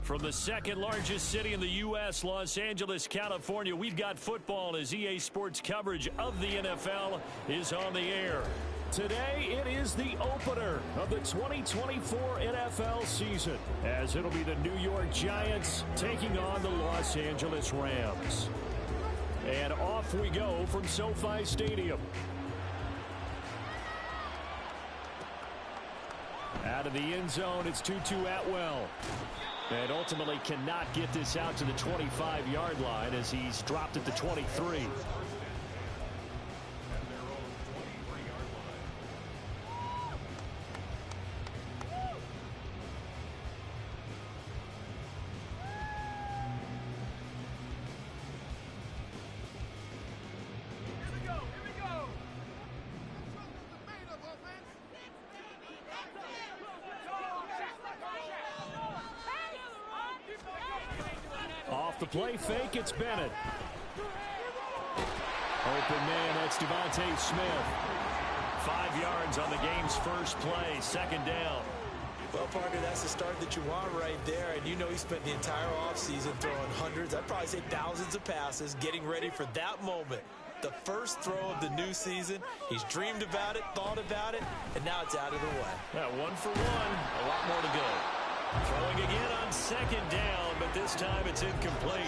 From the second largest city in the U.S., Los Angeles, California, we've got football as EA Sports coverage of the NFL is on the air. Today, it is the opener of the 2024 NFL season, as it'll be the New York Giants taking on the Los Angeles Rams. And off we go from SoFi Stadium. Out of the end zone, it's Tutu Atwell. And ultimately cannot get this out to the 25-yard line as he's dropped at the 23. Off the play fake, it's Bennett. Open man, that's Devontae Smith. 5 yards on the game's first play, second down. Well, Parker, that's the start that you want right there. And you know he spent the entire offseason throwing hundreds, I'd probably say thousands of passes, getting ready for that moment. The first throw of the new season. He's dreamed about it, thought about it, and now it's out of the way. Yeah, 1 for 1, a lot more to go. Throwing again on second down, but this time it's incomplete.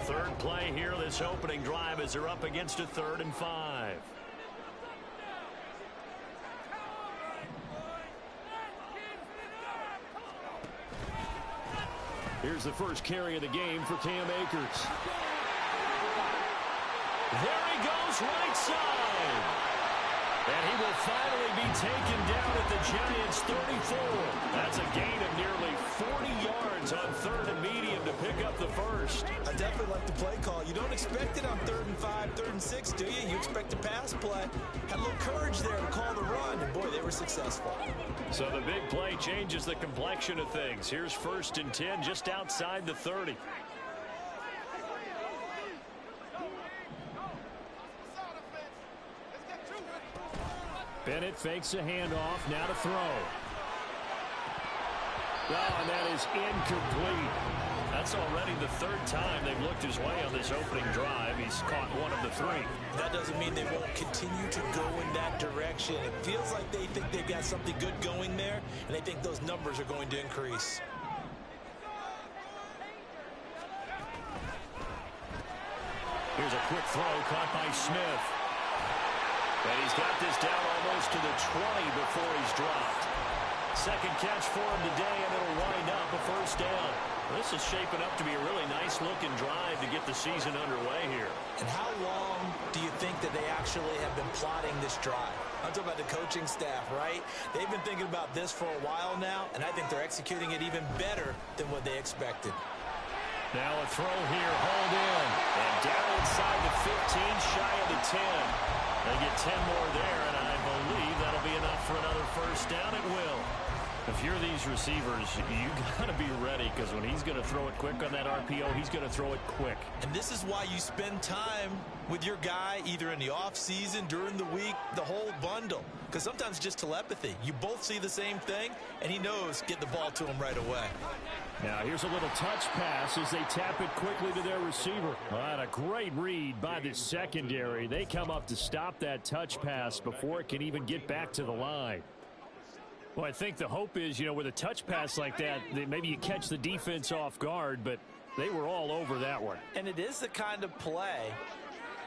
Third play here, this opening drive, as they're up against a 3rd and 5. Here's the first carry of the game for Cam Akers. There he goes, right side. And he will finally be taken down at the Giants' 34. That's a gain of nearly 40 yards on 3rd and medium to pick up the first. I definitely like the play call. You don't expect it on 3rd and 5, 3rd and 6, do you? You expect a pass play. Had a little courage there to call the run, and boy, they were successful. So the big play changes the complexion of things. Here's 1st and 10 just outside the 30. Bennett fakes a handoff, now to throw. Oh, and that is incomplete. That's already the 3rd time they've looked his way on this opening drive. He's caught 1 of the 3. That doesn't mean they won't continue to go in that direction. It feels like they think they've got something good going there, and they think those numbers are going to increase. Here's a quick throw caught by Smith. And he's got this down almost to the 20 before he's dropped. Second catch for him today, and it'll wind up a 1st down. This is shaping up to be a really nice-looking drive to get the season underway here. And how long do you think that they actually have been plotting this drive? I'm talking about the coaching staff, right? They've been thinking about this for a while now, and I think they're executing it even better than what they expected. Now a throw here, hauled in, and down inside the 15, shy of the 10. They get 10 more there, and I believe that'll be enough for another 1st down. It will. If you're these receivers, you got to be ready, because when he's going to throw it quick on that RPO, he's going to throw it quick. And this is why you spend time with your guy, either in the offseason, during the week, the whole bundle. Because sometimes just telepathy. You both see the same thing, and he knows get the ball to him right away. Now here's a little touch pass as they tap it quickly to their receiver. A great read by the secondary. They come up to stop that touch pass before it can even get back to the line. Well, I think the hope is, with a touch pass like that maybe you catch the defense off guard, but they were all over that one. And it is the kind of play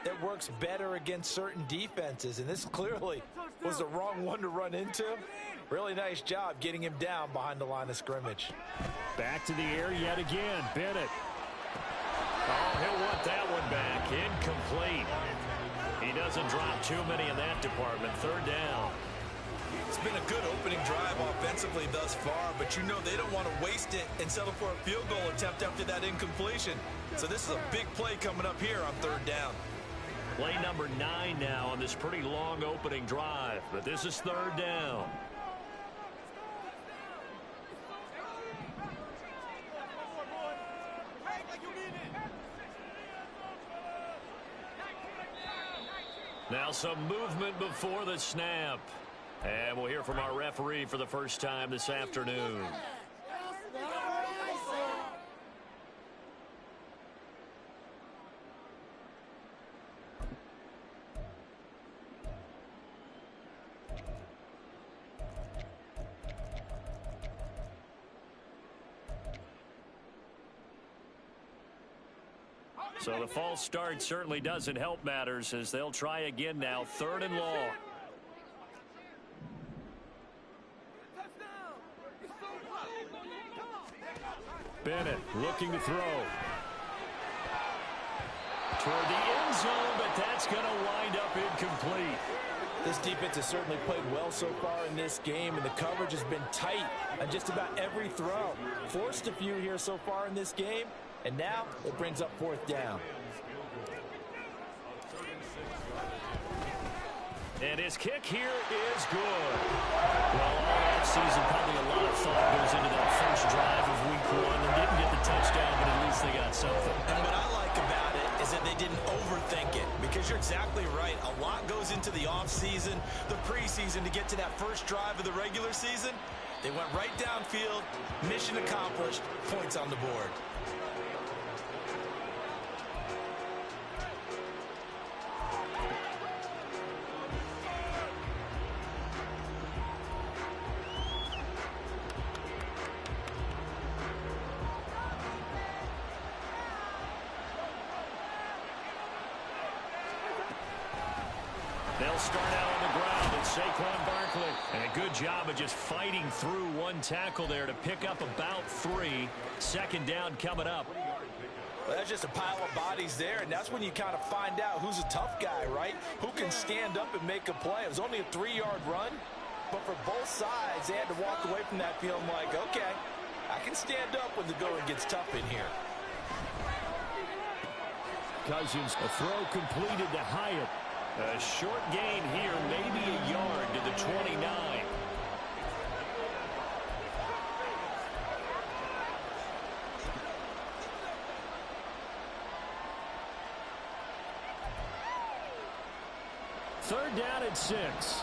that works better against certain defenses, and this clearly was the wrong one to run into. Really nice job getting him down behind the line of scrimmage. Back to the air yet again. Bennett. Oh, he'll want that one back. Incomplete. He doesn't drop too many in that department. 3rd down. It's been a good opening drive offensively thus far, but they don't want to waste it and settle for a field goal attempt after that incompletion. So this is a big play coming up here on 3rd down. Play number 9 now on this pretty long opening drive, but this is third down. Now some movement before the snap. And we'll hear from our referee for the first time this afternoon. So the false start certainly doesn't help matters as they'll try again now, 3rd and long. Bennett looking to throw. Toward the end zone, but that's going to wind up incomplete. This defense has certainly played well so far in this game, and the coverage has been tight on just about every throw. Forced a few here so far in this game, and now it brings up 4th down. And his kick here is good. Well, all that season, probably a lot of thought goes into that first drive of week 1. They didn't get the touchdown, but at least they got something. And what I like about it is that they didn't overthink it, because you're exactly right. A lot goes into the offseason, the preseason to get to that first drive of the regular season. They went right downfield, mission accomplished, points on the board. They'll start out on the ground, and Saquon Barkley. And a good job of just fighting through one tackle there to pick up about 3. 2nd down coming up. Well, that's just a pile of bodies there, and that's when you kind of find out who's a tough guy, right? Who can stand up and make a play. It was only a 3-yard run, but for both sides, they had to walk away from that feeling like, okay, I can stand up when the going gets tough in here. Cousins, a throw completed to Hyatt. A short gain here, maybe a yard to the 29. Third down and 6.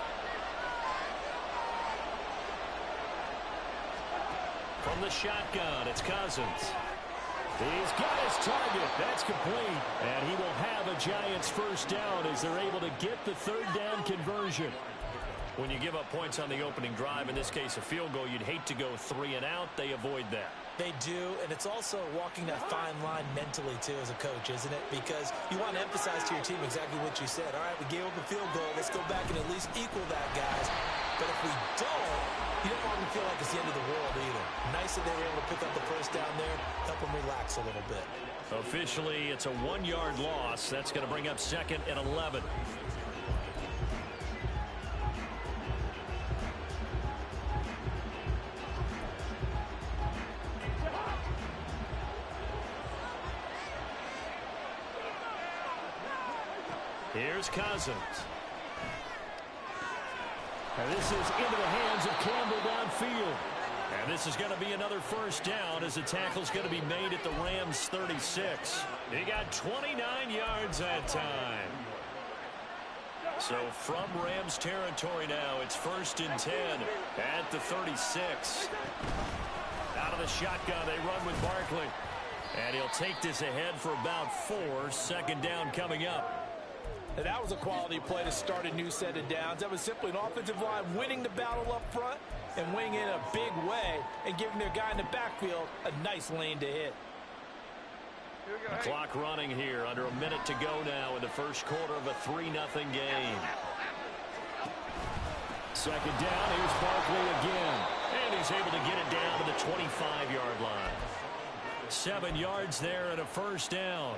From the shotgun, it's Cousins. He's got his target. That's complete. And he will have a Giants first down as they're able to get the 3rd down conversion. When you give up points on the opening drive, in this case a field goal, you'd hate to go 3 and out. They avoid that. They do, and it's also walking that fine line mentally, too, as a coach, isn't it? Because you want to emphasize to your team exactly what you said. All right, we gave up a field goal. Let's go back and at least equal that, guys. But if we don't, you don't want to feel like it's the end of the world either. Nice that they were able to pick up the first down there, help them relax a little bit. Officially, it's a 1-yard loss. That's going to bring up 2nd and 11. Here's Cousins. And this is into the hands of Campbell downfield. And this is going to be another first down as the tackle's going to be made at the Rams 36. He got 29 yards that time. So from Rams territory now, it's 1st and 10 at the 36. Out of the shotgun, they run with Barkley. And he'll take this ahead for about 4. 2nd down coming up. And that was a quality play to start a new set of downs. That was simply an offensive line winning the battle up front and winning in a big way and giving their guy in the backfield a nice lane to hit. The clock running here, under a minute to go now in the first quarter of a 3-0 game. 2nd down, here's Barkley again. And he's able to get it down to the 25-yard line. 7 yards there and a first down.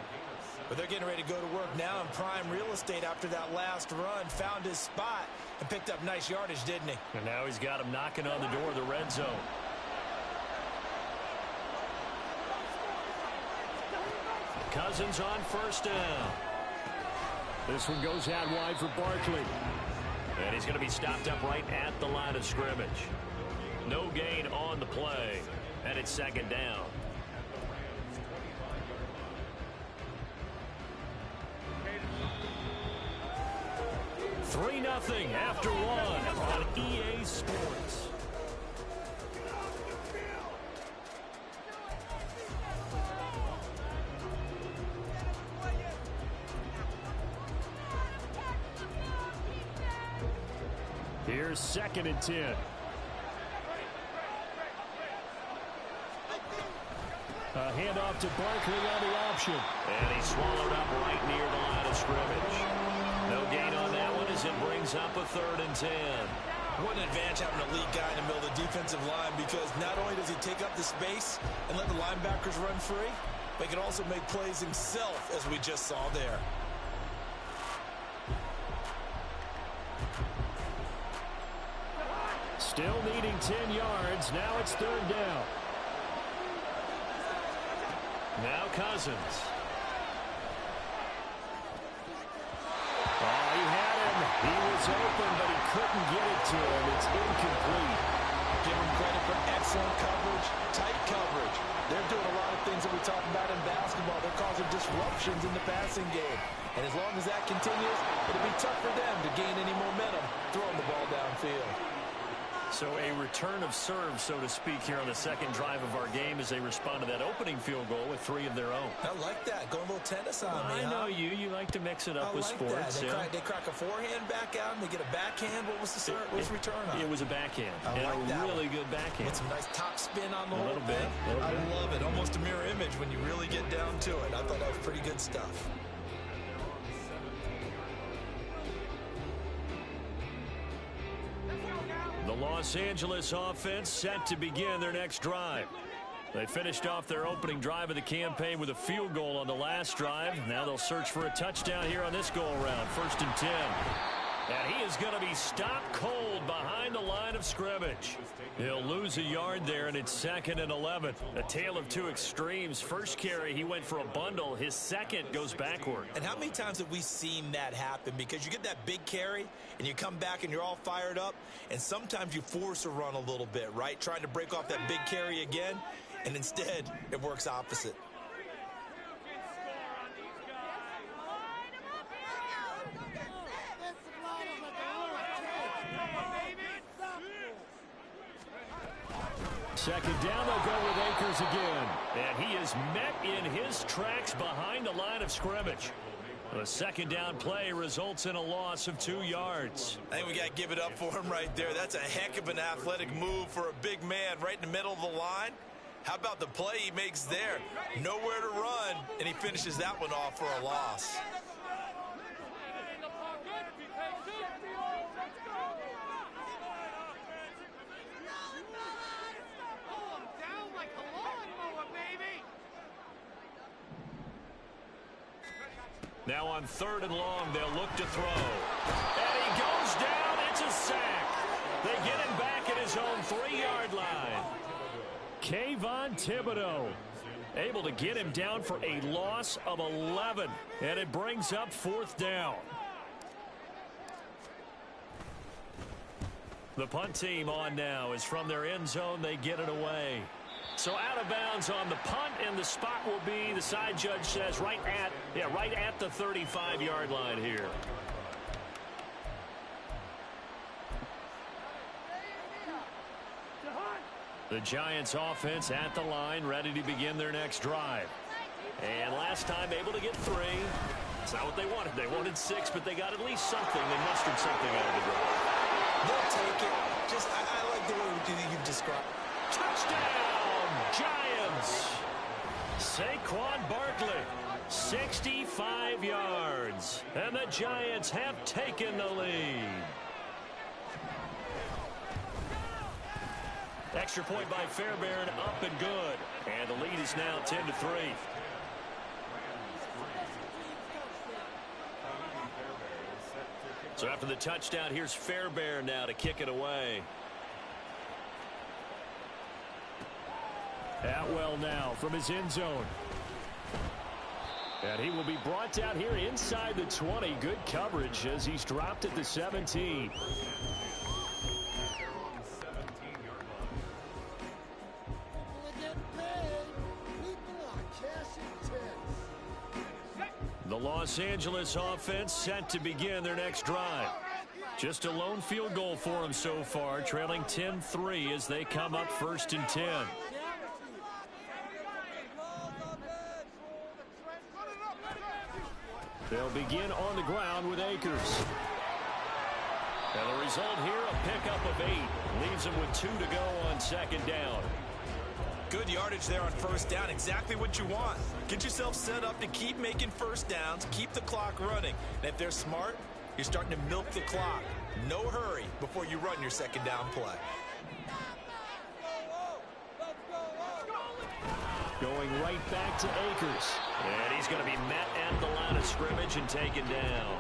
But they're getting ready to go to work now in prime real estate after that last run. Found his spot and picked up nice yardage, didn't he? And now he's got him knocking on the door of the red zone. Cousins on first down. This one goes out wide for Barkley. And he's going to be stopped up right at the line of scrimmage. No gain on the play. And it's second down. 3-0 after one on EA Sports. Here's 2nd and 10. A handoff to Barkley on the option. And he's swallowed up right near the line of scrimmage. No gain on that one as it brings up a 3rd and 10. What an advantage having an elite guy in the middle of the defensive line, because not only does he take up the space and let the linebackers run free, but he can also make plays himself, as we just saw there. Still needing 10 yards. Now it's 3rd down. Now Cousins. Oh, he had him. He was open, but he couldn't get it to him. It's incomplete. Give him credit for excellent coverage, tight coverage. They're doing a lot of things that we talk about in basketball. They're causing disruptions in the passing game. And as long as that continues, it'll be tough for them to gain any momentum throwing the ball downfield. So a return of serve, so to speak, here on the second drive of our game as they respond to that opening field goal with 3 of their own. I like that. Going a little tennis on me, I know you. You like to mix it up with sports. They crack a forehand back out, and they get a backhand. What was the return on? It was a backhand. And a really good backhand. With some nice top spin on the whole thing. I love it. Almost a mirror image when you really get down to it. I thought that was pretty good stuff. The Los Angeles offense set to begin their next drive. They finished off their opening drive of the campaign with a field goal on the last drive. Now they'll search for a touchdown here on this go-around. 1st and 10. And he is going to be stopped cold behind the line of scrimmage. He'll lose a yard there, and it's 2nd and 11. A tale of two extremes. First carry, he went for a bundle. His second goes backward. And how many times have we seen that happen? Because you get that big carry, and you come back, and you're all fired up, and sometimes you force a run a little bit, right? Trying to break off that big carry again, and instead, it works opposite. Second down, they'll go with Akers again. And he is met in his tracks behind the line of scrimmage. The 2nd down play results in a loss of 2 yards. I think we got to give it up for him right there. That's a heck of an athletic move for a big man right in the middle of the line. How about the play he makes there? Nowhere to run, and he finishes that one off for a loss. Now on 3rd and long, they'll look to throw. And he goes down. It's a sack. They get him back at his own 3-yard line. Kayvon Thibodeau able to get him down for a loss of 11. And it brings up 4th down. The punt team on now is from their end zone. They get it away. So out of bounds on the punt, and the spot will be, the side judge says, right at the 35-yard line here. The Giants offense at the line, ready to begin their next drive. And last time able to get 3. It's not what they wanted. They wanted 6, but they got at least something. They mustered something out of the drive. They'll take it. Just, I like the way you described. Touchdown! Giants. Saquon Barkley, 65 yards. And the Giants have taken the lead. Extra point by Fairbairn, up and good. And the lead is now 10-3. So after the touchdown, here's Fairbairn now to kick it away. Atwell now from his end zone. And he will be brought down here inside the 20. Good coverage as he's dropped at the 17. The Los Angeles offense set to begin their next drive. Just a lone field goal for them so far, trailing 10-3 as they come up 1st and 10. They'll begin on the ground with Akers. And the result here, a pickup of 8. Leaves them with 2 to go on 2nd down. Good yardage there on 1st down. Exactly what you want. Get yourself set up to keep making 1st downs, keep the clock running. And if they're smart, you're starting to milk the clock. No hurry before you run your 2nd down play. Going right back to Akers. And he's going to be met at the line of scrimmage and taken down.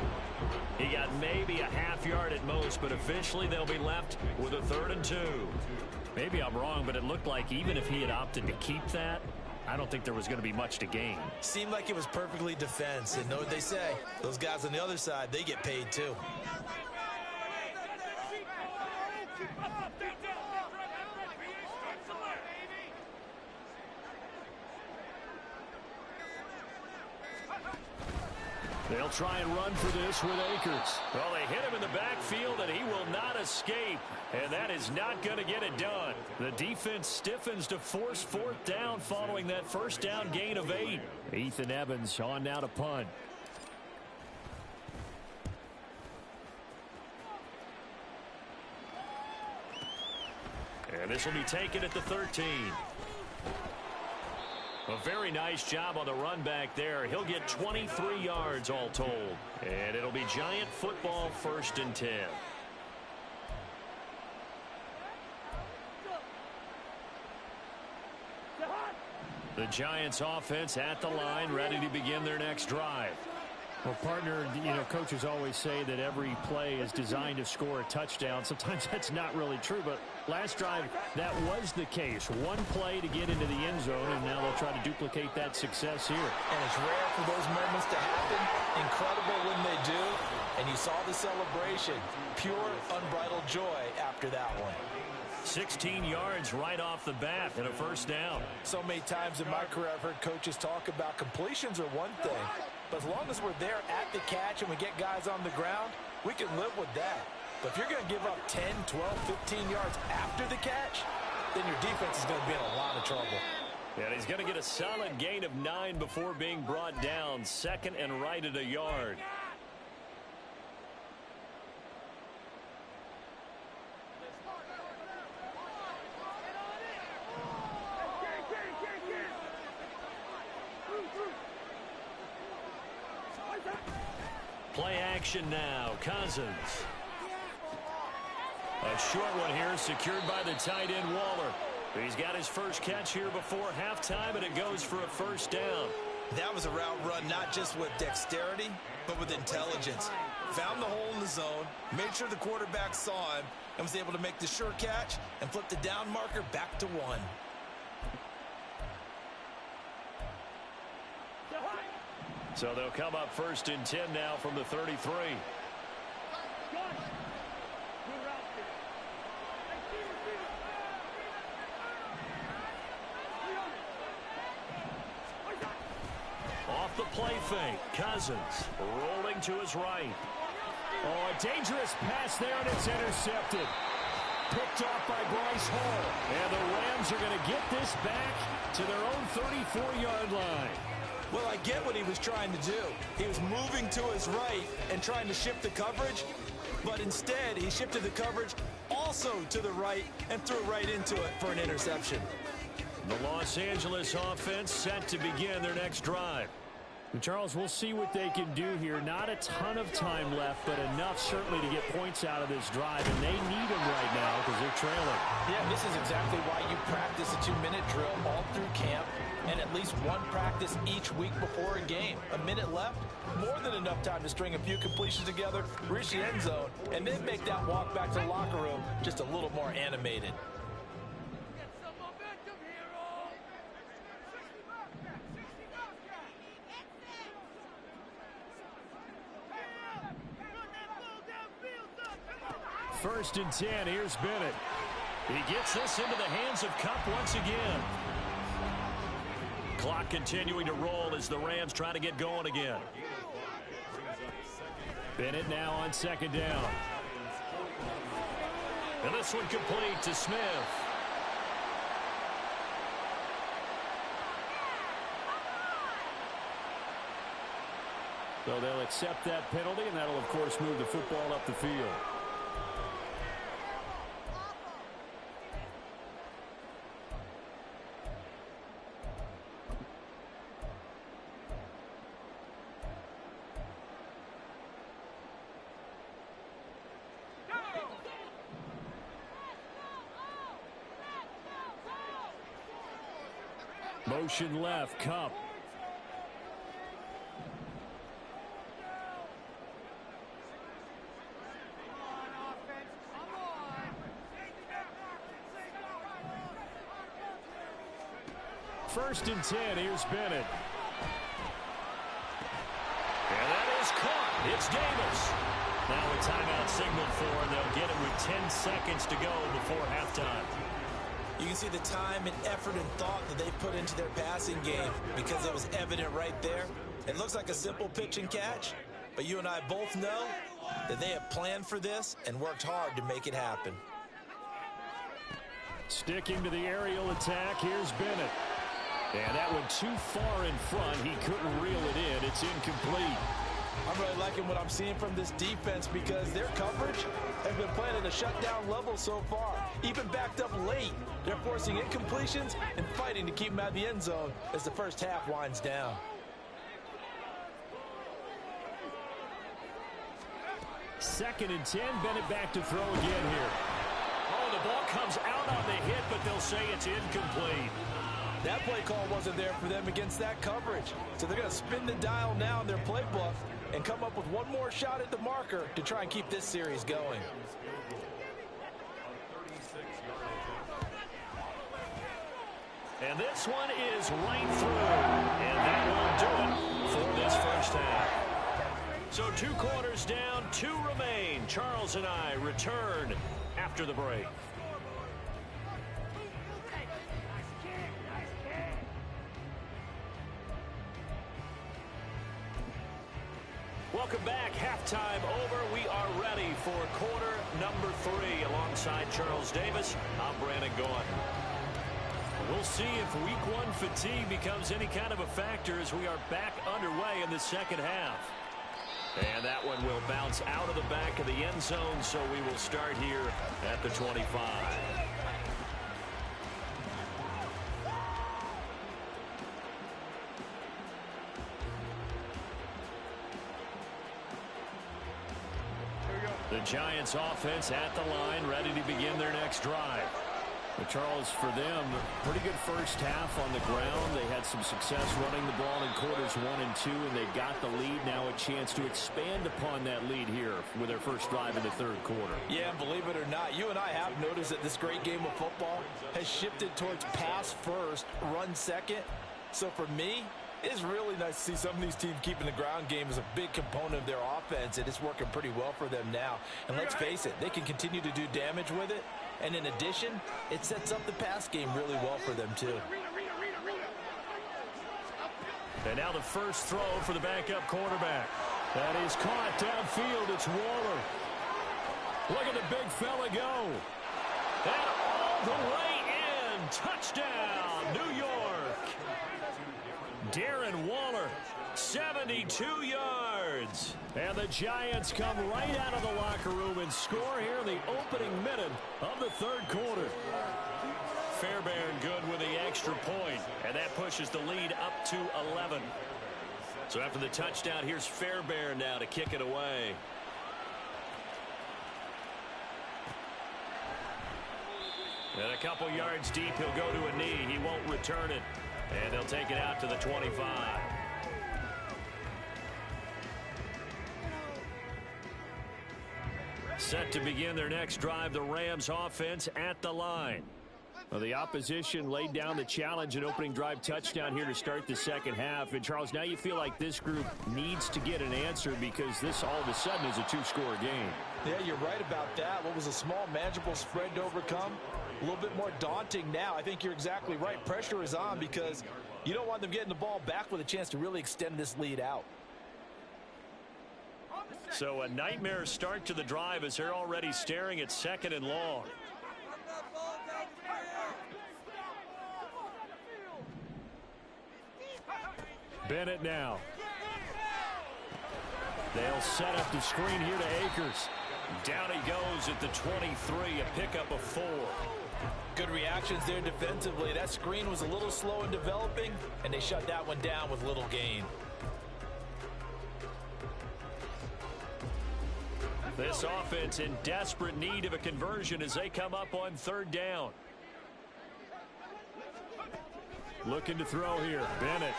He got maybe a half yard at most, but officially they'll be left with a 3rd and 2. Maybe I'm wrong, but it looked like even if he had opted to keep that, I don't think there was going to be much to gain. Seemed like it was perfectly defense. And know what they say? Those guys on the other side, they get paid too. They'll try and run for this with Akers. Well, they hit him in the backfield, and he will not escape. And that is not going to get it done. The defense stiffens to force 4th down following that 1st down gain of 8. Ethan Evans on now to punt. And this will be taken at the 13. A very nice job on the run back there. He'll get 23 yards all told. And it'll be Giant football 1st and 10. The Giants offense at the line, ready to begin their next drive. Well, partner, coaches always say that every play is designed to score a touchdown. Sometimes that's not really true, but last drive, that was the case. One play to get into the end zone, and now they'll try to duplicate that success here. And it's rare for those moments to happen. Incredible when they do. And you saw the celebration. Pure, unbridled joy after that one. 16 yards right off the bat and a 1st down. So many times in my career I've heard coaches talk about completions are one thing, but as long as we're there at the catch and we get guys on the ground, we can live with that. But if you're going to give up 10, 12, 15 yards after the catch, then your defense is going to be in a lot of trouble. And he's going to get a solid gain of 9 before being brought down. 2nd and right at a yard. Play action now. Cousins. A short one here secured by the tight end Waller. He's got his first catch here before halftime, and it goes for a 1st down. That was a route run not just with dexterity, but with intelligence. Found the hole in the zone, made sure the quarterback saw him, and was able to make the sure catch and flip the down marker back to 1. So they'll come up 1st and 10 now from the 33. Off the play fake, Cousins rolling to his right. Oh, a dangerous pass there, and it's intercepted. Picked off by Bryce Hall. And the Rams are going to get this back to their own 34-yard line. Well, I get what he was trying to do. He was moving to his right and trying to shift the coverage, but instead he shifted the coverage also to the right and threw right into it for an interception. The Los Angeles offense set to begin their next drive. And Charles, we'll see what they can do here. Not a ton of time left, but enough certainly to get points out of this drive, and they need them right now because they're trailing. Yeah, this is exactly why you practice a 2-minute drill all through camp and at least one practice each week before a game. A minute left, more than enough time to string a few completions together, reach the end zone, and then make that walk back to the locker room just a little more animated. First and 10. Here's Bennett. He gets this into the hands of Kupp once again. Clock continuing to roll as the Rams try to get going again. Bennett now on second down. And this one complete to Smith. So they'll accept that penalty, and that'll, of course, move the football up the field. Motion left, Kupp. First and 10, here's Bennett. And that is caught. It's Davis. Now a timeout signaled for, and they'll get it with 10 seconds to go before halftime. You can see the time and effort and thought that they put into their passing game because it was evident right there. It looks like a simple pitch and catch, but you and I both know that they have planned for this and worked hard to make it happen. Sticking to the aerial attack, here's Bennett. And that one too far in front. He couldn't reel it in. It's incomplete. I'm really liking what I'm seeing from this defense because their coverage has been playing at a shutdown level so far. Even backed up late, they're forcing incompletions and fighting to keep them out of the end zone as the first half winds down. Second and 10, Bennett back to throw again here. Oh, the ball comes out on the hit, but they'll say it's incomplete. That play call wasn't there for them against that coverage. So they're going to spin the dial now in their playbook and come up with one more shot at the marker to try and keep this series going. And this one is right through. And that will do it for this first half. So 2 quarters down, 2 remain. Charles and I return after the break. Welcome back. Halftime over. We are ready for quarter number 3. Alongside Charles Davis, I'm Brandon Gaughan. We'll see if week 1 fatigue becomes any kind of a factor as we are back underway in the second half. And that one will bounce out of the back of the end zone, so we will start here at the 25. The Giants offense at the line, ready to begin their next drive. But Charles, for them, pretty good first half on the ground. They had some success running the ball in quarters 1 and 2, and they got the lead. Now a chance to expand upon that lead here with their first drive in the third quarter. Yeah, and believe it or not, you and I have noticed that this great game of football has shifted towards pass first, run second. So for me, it's really nice to see some of these teams keeping the ground game as a big component of their offense, and it's working pretty well for them now. And let's face it, they can continue to do damage with it. And in addition, it sets up the pass game really well for them, too. And now the first throw for the backup quarterback. That is caught downfield. It's Waller. Look at the big fella go. And all the way in. Touchdown, New York. Darren Waller, 72 yards. And the Giants come right out of the locker room and score here in the opening minute of the third quarter. Fairbairn good with the extra point, and that pushes the lead up to 11. So after the touchdown, here's Fairbairn now to kick it away. And a couple yards deep, he'll go to a knee. He won't return it. And they'll take it out to the 25. Set to begin their next drive, the Rams offense at the line. Well, the opposition laid down the challenge and opening drive touchdown here to start the second half. And, Charles, now you feel like this group needs to get an answer because this all of a sudden is a two-score game. Yeah, you're right about that. What was a small, manageable spread to overcome? A little bit more daunting now. I think you're exactly right. Pressure is on because you don't want them getting the ball back with a chance to really extend this lead out. So a nightmare start to the drive as they're already staring at 2nd and long. Bennett now. They'll set up the screen here to Akers. Down he goes at the 23, a pickup of 4. Good reactions there defensively. That screen was a little slow in developing, and they shut that one down with little gain. This offense in desperate need of a conversion as they come up on 3rd down. Looking to throw here. Bennett.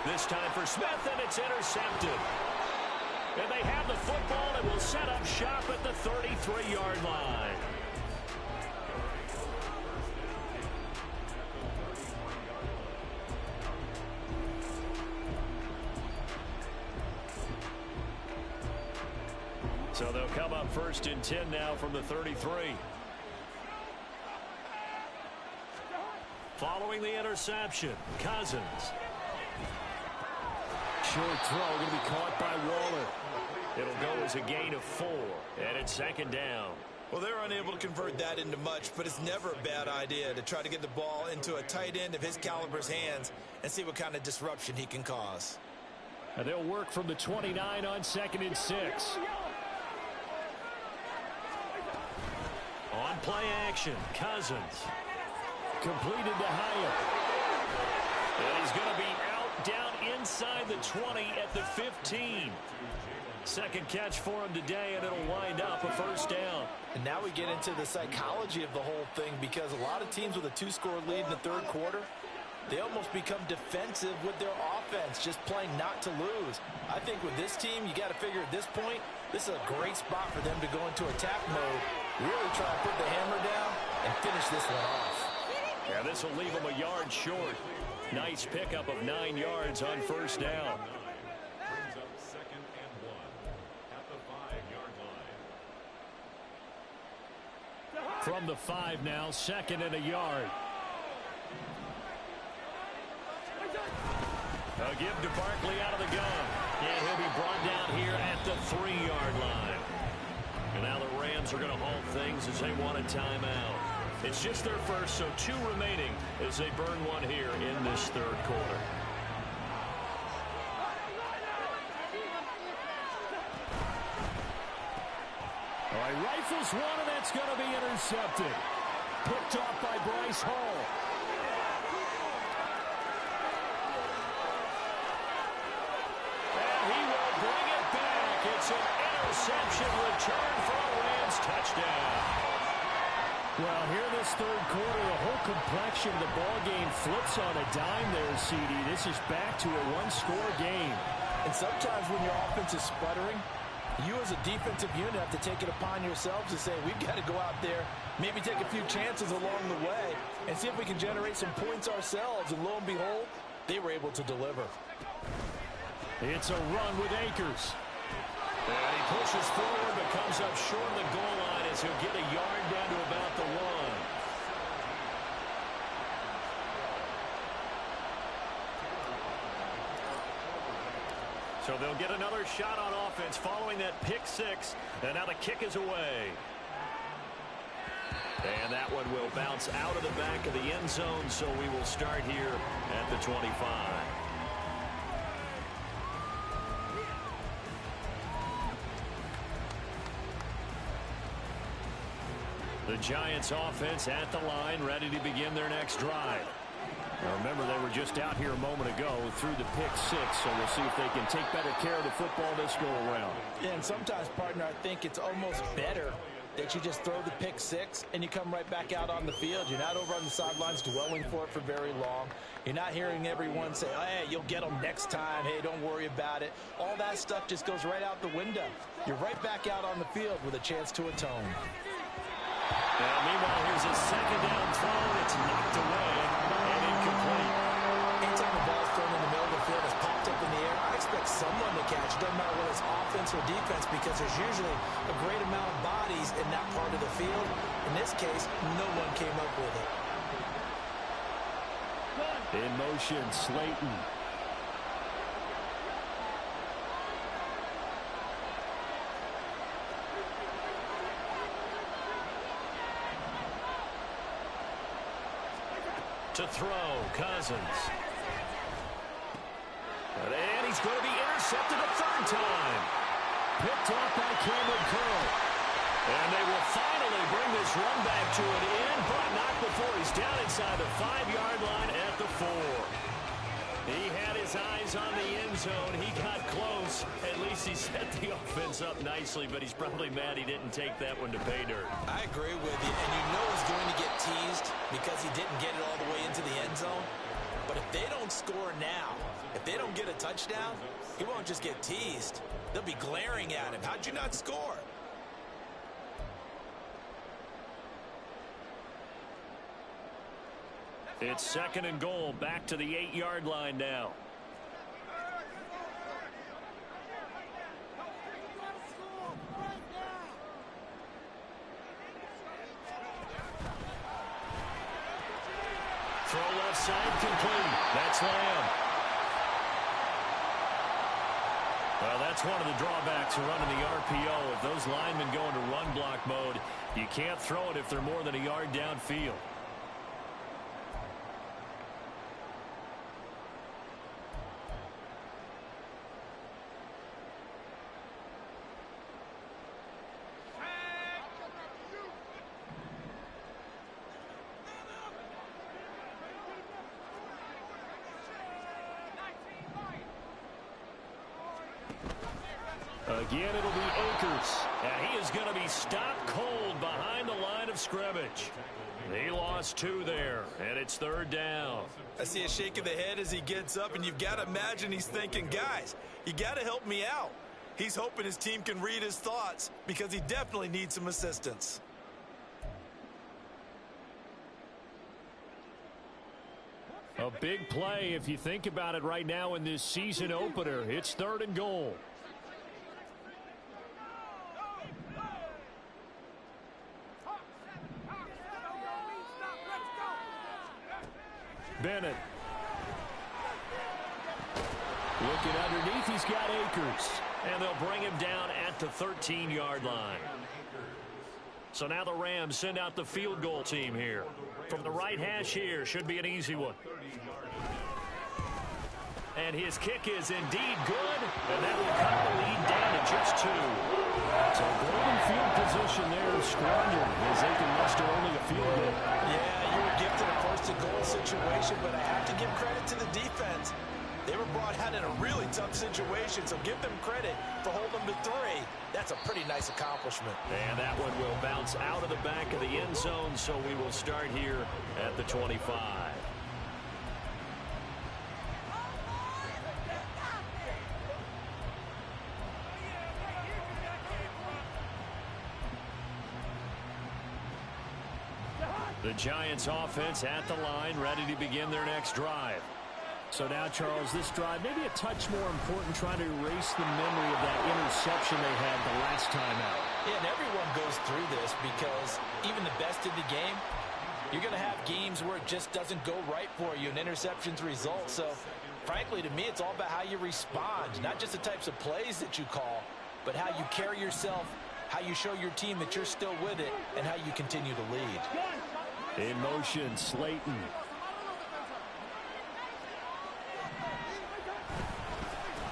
This time for Smith, and it's intercepted. And they have the football and will set up shop at the 33-yard line. So they'll come up 1st and 10 now from the 33. Following the interception, Cousins. Short throw going to be caught by Waller. It'll go as a gain of 4, and it's 2nd down. Well, they're unable to convert that into much, but it's never a bad idea to try to get the ball into a tight end of his caliber's hands and see what kind of disruption he can cause. And they'll work from the 29 on 2nd and 6. On play action, Cousins. Completed to Hyatt. And he's going to be out down inside the 20 at the 15. Second catch for him today, and it'll wind up a 1st down. And now we get into the psychology of the whole thing because a lot of teams with a 2-score lead in the 3rd quarter, they almost become defensive with their offense, just playing not to lose. I think with this team, you got to figure at this point, this is a great spot for them to go into attack mode, really try to put the hammer down and finish this one off. Yeah, this will leave them a yard short. Nice pickup of 9 yards on 1st down. Brings up 2nd and 1 at the 5-yard line. From the 5 now, 2nd and a yard. A give to Barkley out of the gun. And he'll be brought down here at the 3-yard line. And now the Rams are going to halt things as they want a timeout. It's just their first, so 2 remaining as they burn one here in this 3rd quarter. All right, rifles one, and that's going to be intercepted. Picked off by Bryce Hall. And he will bring it back. It's an interception return for a Rams touchdown. Well, here in this 3rd quarter, the whole complexion of the ball game flips on a dime there, CD. This is back to a 1-score game. And sometimes when your offense is sputtering, you as a defensive unit have to take it upon yourselves to say, we've got to go out there, maybe take a few chances along the way, and see if we can generate some points ourselves. And lo and behold, they were able to deliver. It's a run with Akers. And he pushes forward but comes up short of the goal line as he'll get a yard down to about the 1. So they'll get another shot on offense following that pick 6. And now the kick is away. And that one will bounce out of the back of the end zone, so we will start here at the 25. The Giants offense at the line, ready to begin their next drive. Now remember, they were just out here a moment ago through the pick 6, so we'll see if they can take better care of the football this go around. Yeah, and sometimes, partner, I think it's almost better that you just throw the pick 6 and you come right back out on the field. You're not over on the sidelines dwelling for it for very long. You're not hearing everyone say, oh, hey, you'll get them next time. Hey, don't worry about it. All that stuff just goes right out the window. You're right back out on the field with a chance to atone. And meanwhile, here's a second down throw. It's knocked away and incomplete. Anytime the ball's thrown in the middle of the field, it's popped up in the air, I expect someone to catch it. Doesn't matter whether it's offense or defense, because there's usually a great amount of bodies in that part of the field. In this case, no one came up with it. In motion, Slayton. To throw, Cousins. And he's going to be intercepted a third time. Picked off by Cameron Curl. And they will finally bring this run back to an end, but not before he's down inside the 5-yard line at the 4. He had his eyes on the end zone. He got close. At least he set the offense up nicely, but he's probably mad he didn't take that one to pay dirt. I agree with you, and you know he's going to get teased because he didn't get it all the way into the end zone. But if they don't score now, if they don't get a touchdown, he won't just get teased. They'll be glaring at him. How'd you not score? It's second and goal, back to the 8-yard line now. Throw left side, complete. That's Lamb. Well, that's one of the drawbacks of running the RPO. If those linemen go into run block mode, you can't throw it if they're more than a yard downfield. Again, it'll be Akers, and he is going to be stopped cold behind the line of scrimmage. They lost 2 there, and it's third down. I see a shake of the head as he gets up, and you've got to imagine he's thinking, guys, you got to help me out. He's hoping his team can read his thoughts because he definitely needs some assistance. A big play if you think about it right now in this season opener. It's third and goal. Bennett. Looking underneath, he's got Akers. And they'll bring him down at the 13-yard line. So now the Rams send out the field goal team here. From the right hash here, should be an easy one. And his kick is indeed good. And that will cut the lead down to just 2. So golden field position there squandered as they can muster only a field goal. Yeah, you were gifted a first-and-goal situation, but I have to give credit to the defense. They were brought out in a really tough situation, so give them credit for holding them to 3. That's a pretty nice accomplishment. And that one will bounce out of the back of the end zone, so we will start here at the 25. The Giants offense at the line, ready to begin their next drive. So now, Charles, this drive maybe a touch more important, trying to erase the memory of that interception they had the last time out. Yeah, and everyone goes through this because even the best in the game, you're going to have games where it just doesn't go right for you and interceptions result. So, frankly, to me, it's all about how you respond, not just the types of plays that you call, but how you carry yourself, how you show your team that you're still with it, and how you continue to lead. In motion, Slayton.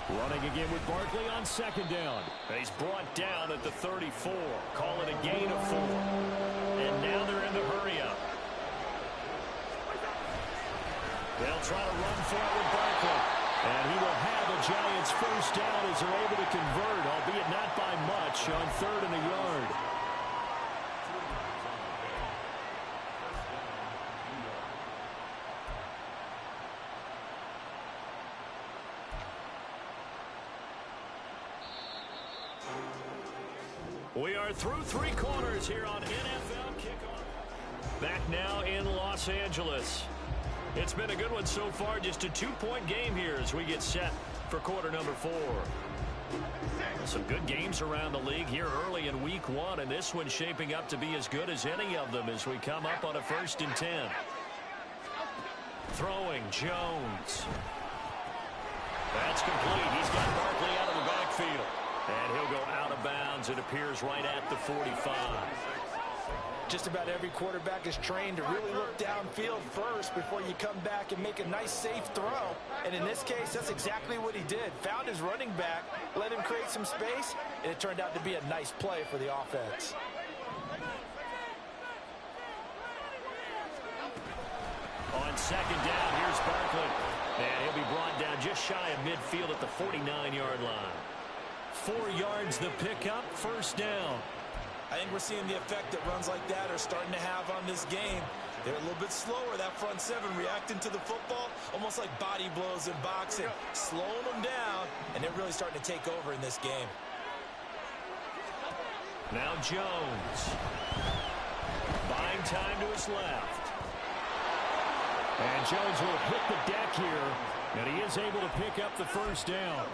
Running again with Barkley on second down. He's brought down at the 34. Call it a gain of 4. And now they're in the hurry up. They'll try to run for it with Barkley. And he will have a Giants first down as they're able to convert, albeit not by much, on 3rd and a yard. We are through 3 quarters here on NFL Kickoff. Back now in Los Angeles. It's been a good one so far. Just a 2-point game here as we get set for quarter number 4. Some good games around the league here early in week 1, and this one's shaping up to be as good as any of them as we come up on a 1st and 10. Throwing Jones. That's complete. He's got Barkley out of the backfield. And he'll go out of bounds. It appears right at the 45. Just about every quarterback is trained to really look downfield first before you come back and make a nice, safe throw. And in this case, that's exactly what he did. Found his running back, let him create some space, and it turned out to be a nice play for the offense. On 2nd down, here's Barkley. And he'll be brought down just shy of midfield at the 49-yard line. 4 yards the pickup, 1st down. I think we're seeing the effect that runs like that are starting to have on this game. They're a little bit slower, that front 7, reacting to the football, almost like body blows in boxing, slowing them down, and they're really starting to take over in this game. Now Jones. Buying time to his left. And Jones will hit the deck here, and he is able to pick up the 1st down.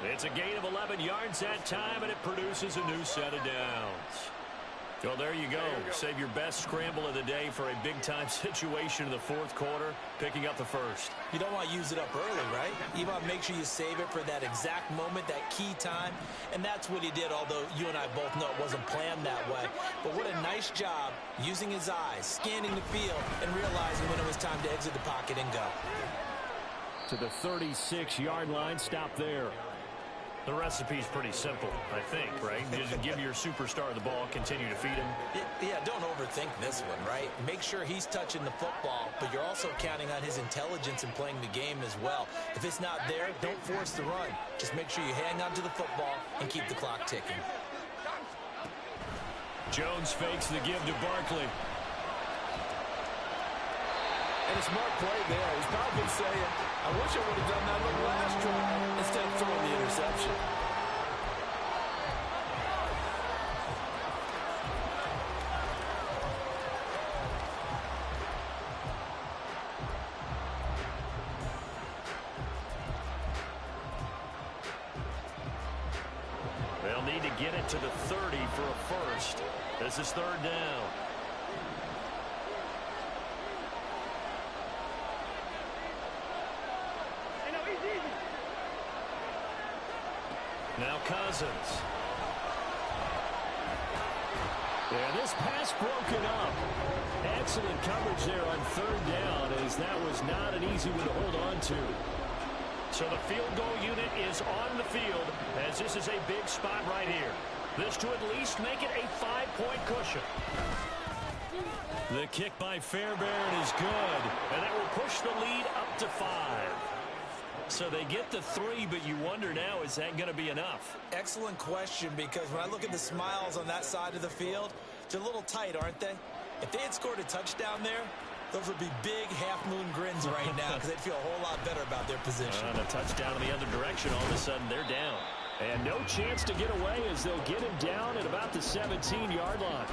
It's a gain of 11 yards that time, and it produces a new set of downs. Well, there you go. Save your best scramble of the day for a big-time situation in the 4th quarter, picking up the 1st. You don't want to use it up early, right? You want to make sure you save it for that exact moment, that key time, and that's what he did, although you and I both know it wasn't planned that way. But what a nice job using his eyes, scanning the field, and realizing when it was time to exit the pocket and go. To the 36-yard line, stop there. The recipe's pretty simple, I think, right? Just give your superstar the ball, continue to feed him. Yeah, don't overthink this one, right? Make sure he's touching the football, but you're also counting on his intelligence in playing the game as well. If it's not there, don't force the run. Just make sure you hang on to the football and keep the clock ticking. Jones fakes the give to Barkley. And a smart play there. He's probably saying, I wish I would have done that on the last try instead of throwing the interception. They'll need to get it to the 30 for a 1st. This is 3rd down. Now Cousins. Yeah, this pass broken up. Excellent coverage there on 3rd down, as that was not an easy one to hold on to. So the field goal unit is on the field, as this is a big spot right here. This to at least make it a 5-point cushion. The kick by Fairbairn is good, and that will push the lead up to 5. So they get the 3, but you wonder now, is that going to be enough? Excellent question, because when I look at the smiles on that side of the field, they're a little tight, aren't they? If they had scored a touchdown there, those would be big half-moon grins right now because they'd feel a whole lot better about their position. On a touchdown in the other direction, all of a sudden they're down. And no chance to get away as they'll get him down at about the 17-yard line.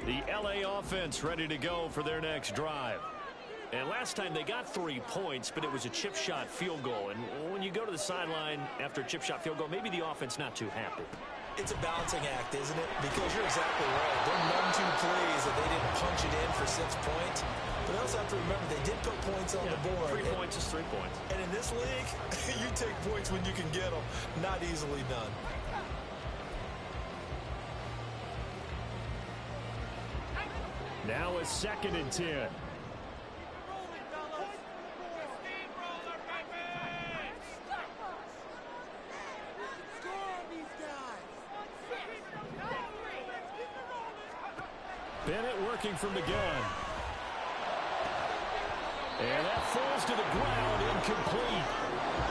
The LA offense ready to go for their next drive. And last time they got 3 points, but it was a chip shot field goal. And when you go to the sideline after a chip shot field goal, maybe the offense not too happy. It's a balancing act, isn't it? Because you're exactly right. They're none too pleased that they didn't punch it in for 6 points. But they also have to remember they did put points on the board. 3 points is 3 points. And in this league, you take points when you can get them. Not easily done. Now a 2nd and 10. Bennett working from the gun. And that falls to the ground, incomplete.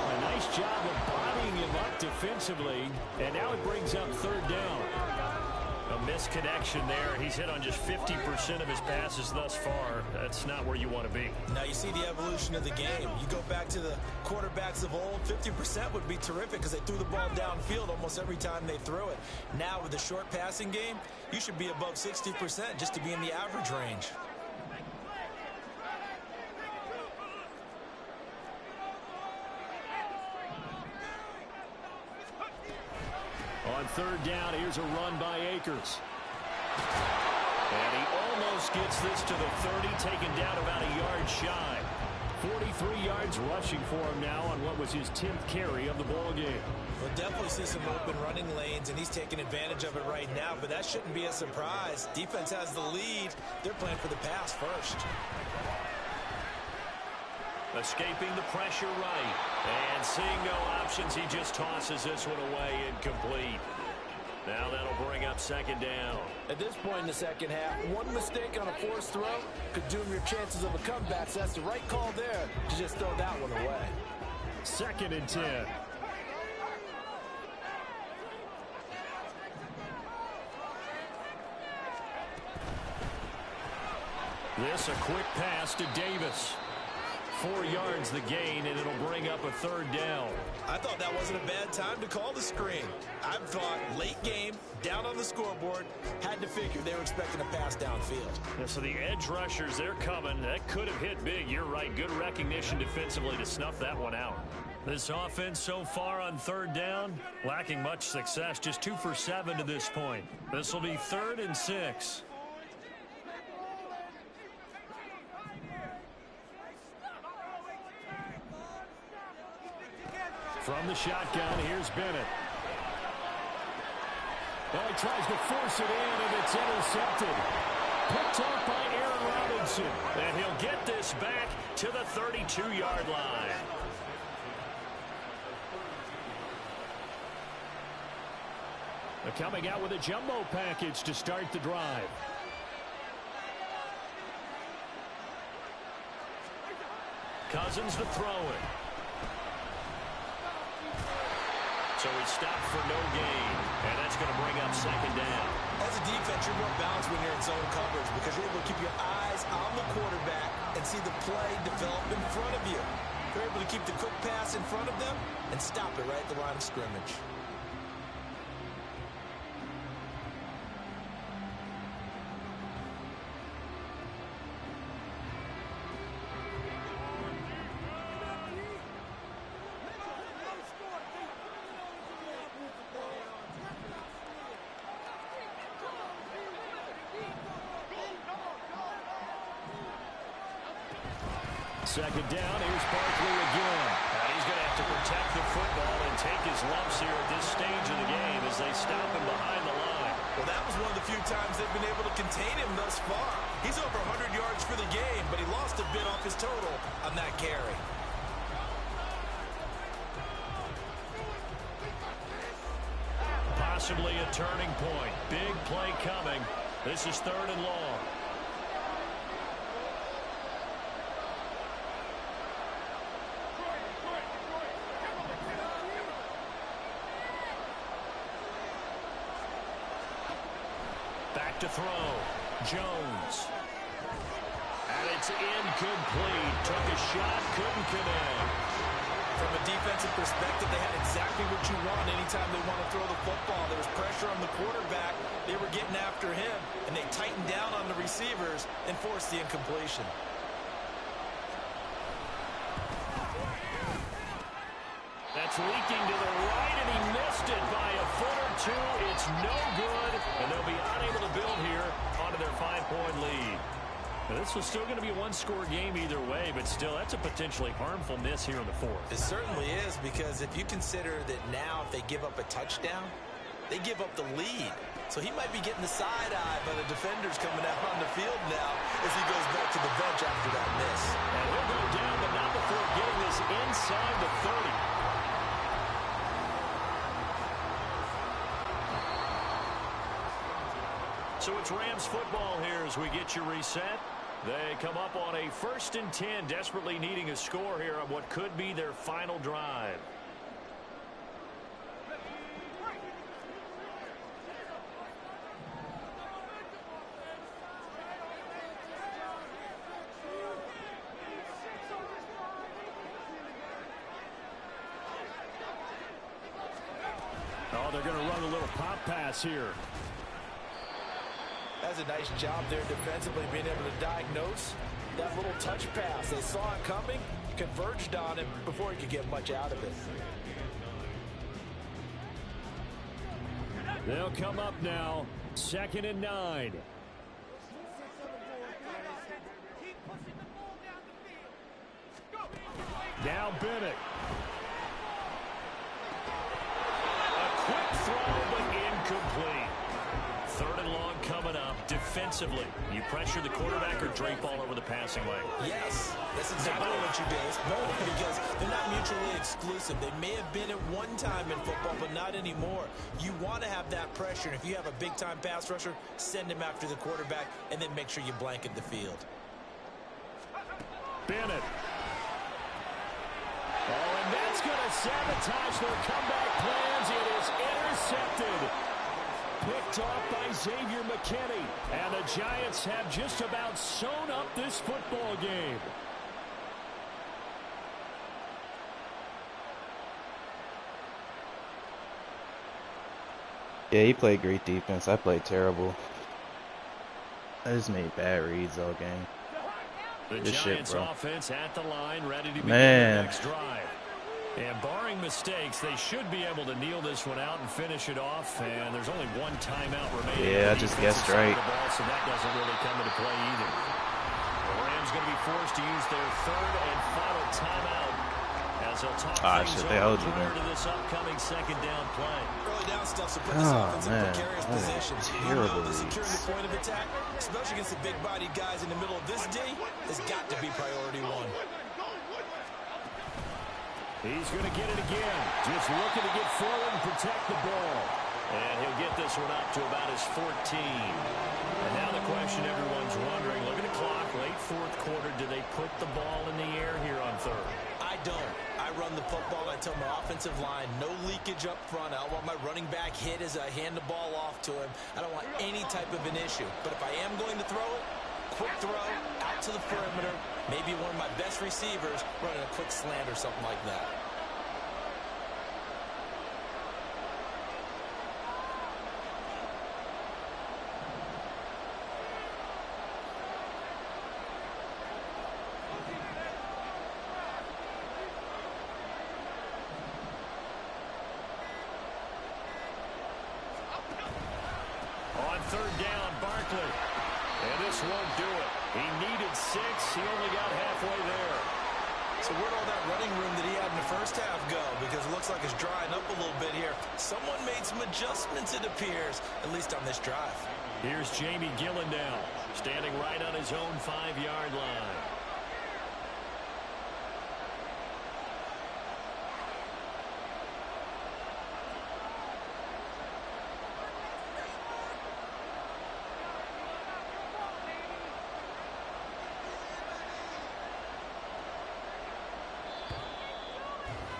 A nice job of bodying him up defensively. And now it brings up 3rd down. A misconnection there. He's hit on just 50% of his passes thus far. That's not where you want to be. Now you see the evolution of the game. You go back to the quarterbacks of old, 50% would be terrific because they threw the ball downfield almost every time they threw it. Now with the short passing game, you should be above 60% just to be in the average range. On third down, here's a run by Akers. And he almost gets this to the 30, taken down about a yard shy. 43 yards rushing for him now on what was his 10th carry of the ball game. We'll definitely see some open running lanes, and he's taking advantage of it right now, but that shouldn't be a surprise. Defense has the lead. They're playing for the pass first. Escaping the pressure right. And seeing no options, he just tosses this one away incomplete. Now that'll bring up second down. At this point in the second half, one mistake on a forced throw could doom your chances of a comeback. So that's the right call there to just throw that one away. 2nd and 10. This a quick pass to Davis. 4 yards the gain, and it'll bring up a third down. I thought that wasn't a bad time to call the screen. I thought late game, down on the scoreboard, had to figure they were expecting a pass downfield. Yeah, so the edge rushers, they're coming. That could have hit big. You're right. Good recognition defensively to snuff that one out. This offense so far on third down, lacking much success. Just 2 for 7 to this point. This will be 3rd and 6. From the shotgun, here's Bennett. Well, he tries to force it in, and it's intercepted. Picked off by Aaron Robinson. And he'll get this back to the 32-yard line. They're coming out with a jumbo package to start the drive. Cousins to throw it. So he stopped for no gain, and that's going to bring up second down. As a defense, you're more balanced when you're in zone coverage because you're able to keep your eyes on the quarterback and see the play develop in front of you. You're able to keep the quick pass in front of them and stop it right at the line of scrimmage. Second down, here's Barkley again. And he's going to have to protect the football and take his lumps here at this stage of the game as they stop him behind the line. Well, that was one of the few times they've been able to contain him thus far. He's over 100 yards for the game, but he lost a bit off his total on that carry. Possibly a turning point. Big play coming. This is 3rd and long. Back to throw. Jones. And it's incomplete. Took a shot, couldn't connect. From a defensive perspective, they had exactly what you want anytime they want to throw the football. There was pressure on the quarterback. They were getting after him, and they tightened down on the receivers and forced the incompletion. That's leaking to the right, and he missed it by a foot or two. It's no good, and they'll be unable to build here onto their 5-point lead. Now, this was still going to be a one-score game either way, but still, that's a potentially harmful miss here in the 4th. It certainly is, because if you consider that now if they give up a touchdown, they give up the lead. So he might be getting the side eye by the defenders coming out on the field now as he goes back to the bench after that miss. And he'll go down, but not before getting this inside the 30. So it's Rams football here as we get you reset. They come up on a 1st and 10, desperately needing a score here on what could be their final drive. Oh, they're going to run a little pop pass here. That's a nice job there defensively, being able to diagnose that little touch pass. They saw it coming, converged on it before he could get much out of it. They'll come up now, 2nd and 9. Now Bennett. A quick throw, but incomplete. 3rd and long coming up. Defensively, you pressure the quarterback or drape all over the passing lane? Yes, that's exactly what you do. It's both, because they're not mutually exclusive. They may have been at one time in football, but not anymore. You want to have that pressure, and if you have a big-time pass rusher, send him after the quarterback, and then make sure you blanket the field. Bennett. Oh, and that's going to sabotage their comeback plans. It is intercepted. Picked off by Xavier McKinney. And the Giants have just about sewn up this football game. Yeah, he played great defense. I played terrible. I just made bad reads all game. The This Giants shit, bro. offense at the line, ready to begin Man. the next drive. And barring mistakes, they should be able to kneel this one out and finish it off. And there's only one timeout remaining. Yeah, I just guessed right. Ball, so that doesn't really come into play either. The Rams going to be forced to use their 3rd and final timeout as they'll talk things shit, they held over you prior there. to this upcoming 2nd down play. Early down stuff, so put this Oh, offense in man. precarious That is position. You terrible know that securing the reads. point of attack, especially against the big-bodied guys in the middle of this D, has got to be priority one. He's going to get it again. Just looking to get forward and protect the ball. And he'll get this one up to about his 14. And now the question everyone's wondering, look at the clock, late 4th quarter, do they put the ball in the air here on 3rd? I don't. I run the football, and I tell my offensive line, no leakage up front. I don't want my running back hit as I hand the ball off to him. I don't want any type of an issue. But if I am going to throw it, quick throw, out to the perimeter, maybe one of my best receivers running a quick slant or something like that. On 3rd down, Barkley. And this won't do it. He needed 6. He only got halfway there. So where'd all that running room that he had in the first half go? Because it looks like it's drying up a little bit here. Someone made some adjustments, it appears, at least on this drive. Here's Jamie Gillen now, standing right on his own 5-yard line.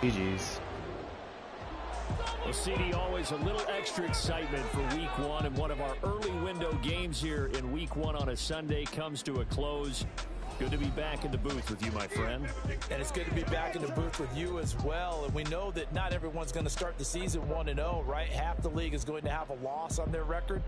GG's. Well, CD, always a little extra excitement for week 1, and one of our early window games here in week 1 on a Sunday comes to a close. Good to be back in the booth with you, my friend. And it's good to be back in the booth with you as well. And we know that not everyone's going to start the season 1-0, right? Half the league is going to have a loss on their record.